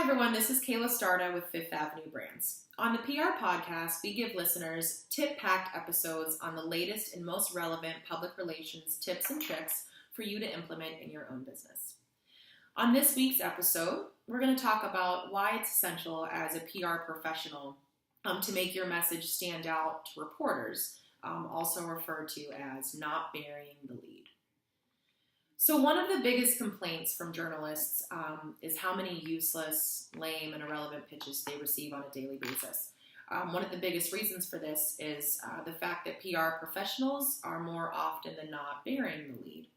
Hi everyone, this is Kayla Starda with Fifth Avenue Brands. On the PR podcast, we give listeners tip-packed episodes on the latest and most relevant public relations tips and tricks for you to implement in your own business. On this week's episode, we're going to talk about why it's essential as a PR professional to make your message stand out to reporters, also referred to as not burying the lead. So one of the biggest complaints from journalists is how many useless, lame, and irrelevant pitches they receive on a daily basis. One of the biggest reasons for this is the fact that PR professionals are more often than not burying the lead.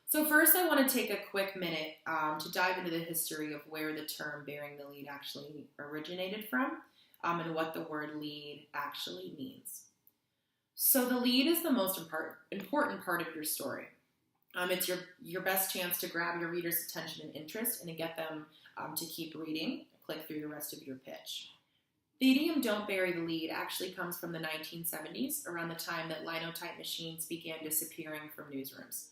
So first, I want to take a quick minute to dive into the history of where the term burying the lead actually originated from and what the word lead actually means. So the lead is the most important part of your story. It's your best chance to grab your reader's attention and interest and to get them to keep reading, click through the rest of your pitch. The idiom "don't bury the lead" actually comes from the 1970s, around the time that linotype machines began disappearing from newsrooms.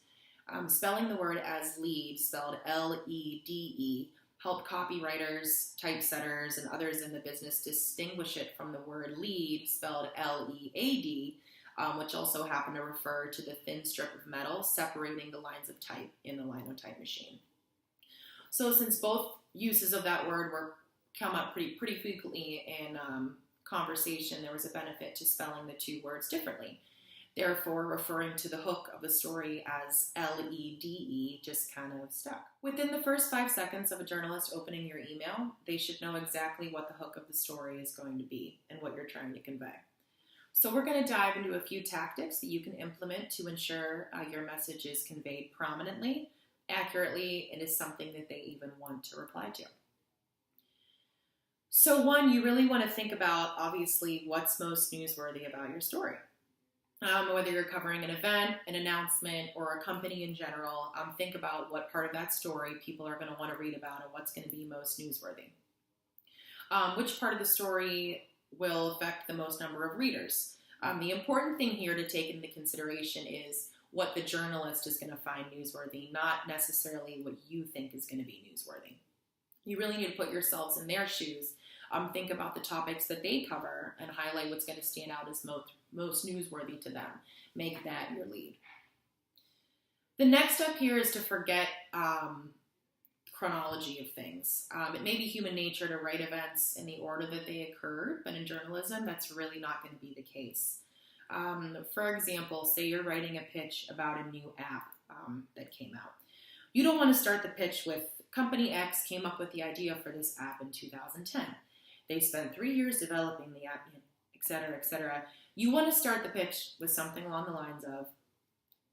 Spelling the word as lead, spelled L-E-D-E, helped copywriters, typesetters, and others in the business distinguish it from the word lead, spelled L-E-A-D, which also happened to refer to the thin strip of metal separating the lines of type in the linotype machine. So since both uses of that word come up pretty frequently in conversation, there was a benefit to spelling the two words differently. Therefore, referring to the hook of the story as L-E-D-E just kind of stuck. Within the first 5 seconds of a journalist opening your email, they should know exactly what the hook of the story is going to be and what you're trying to convey. So we're going to dive into a few tactics that you can implement to ensure your message is conveyed prominently, accurately, and is something that they even want to reply to. So one, you really want to think about, obviously, what's most newsworthy about your story. Whether you're covering an event, an announcement, or a company in general, think about what part of that story people are going to want to read about and what's going to be most newsworthy. Which part of the story will affect the most number of readers. The important thing here to take into consideration is what the journalist is going to find newsworthy, not necessarily what you think is going to be newsworthy. You really need to put yourselves in their shoes, think about the topics that they cover, and highlight what's going to stand out as most newsworthy to them. Make that your lead. The next step here is to forget chronology of things. It may be human nature to write events in the order that they occurred, but in journalism, that's really not going to be the case. For example, say you're writing a pitch about a new app that came out. You don't want to start the pitch with Company X came up with the idea for this app in 2010. They spent 3 years developing the app, etc., etc. You want to start the pitch with something along the lines of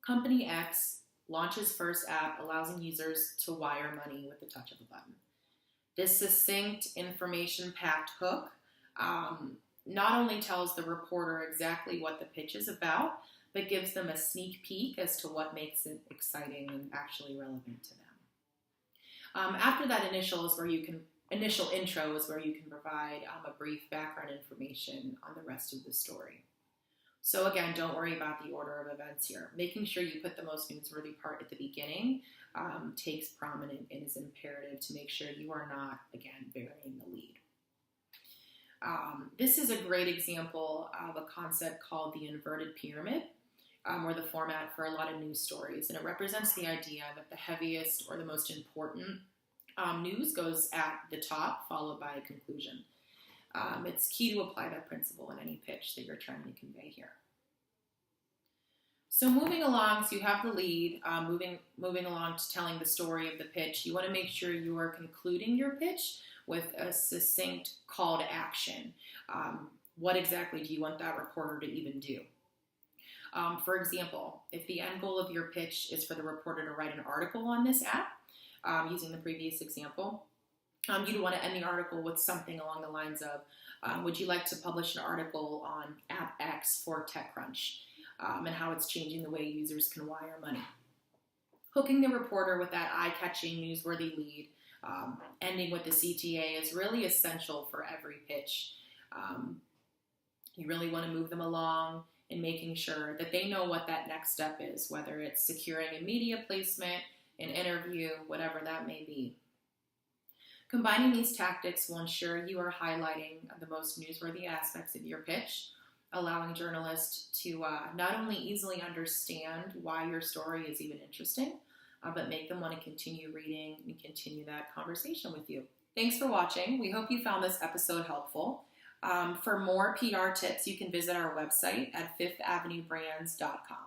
Company X launches first app allowing users to wire money with the touch of a button. This succinct, information-packed hook not only tells the reporter exactly what the pitch is about, but gives them a sneak peek as to what makes it exciting and actually relevant to them. After that initial intro is where you can provide a brief background information on the rest of the story. So again, don't worry about the order of events here. Making sure you put the most newsworthy part at the beginning takes prominent and is imperative to make sure you are not, again, burying the lead. This is a great example of a concept called the inverted pyramid, or the format for a lot of news stories. And it represents the idea that the heaviest or the most important news goes at the top, followed by a conclusion. It's key to apply that principle in any pitch that you're trying to convey here. So moving along, so you have the lead, moving along to telling the story of the pitch, you want to make sure you are concluding your pitch with a succinct call to action. What exactly do you want that reporter to even do? For example, if the end goal of your pitch is for the reporter to write an article on this app, using the previous example, you'd want to end the article with something along the lines of, would you like to publish an article on App X for TechCrunch and how it's changing the way users can wire money? Hooking the reporter with that eye-catching, newsworthy lead, ending with the CTA is really essential for every pitch. You really want to move them along and making sure that they know what that next step is, whether it's securing a media placement, an interview, whatever that may be. Combining these tactics will ensure you are highlighting the most newsworthy aspects of your pitch, allowing journalists to not only easily understand why your story is even interesting, but make them want to continue reading and continue that conversation with you. Thanks for watching. We hope you found this episode helpful. For more PR tips, you can visit our website at fifthavenuebrands.com.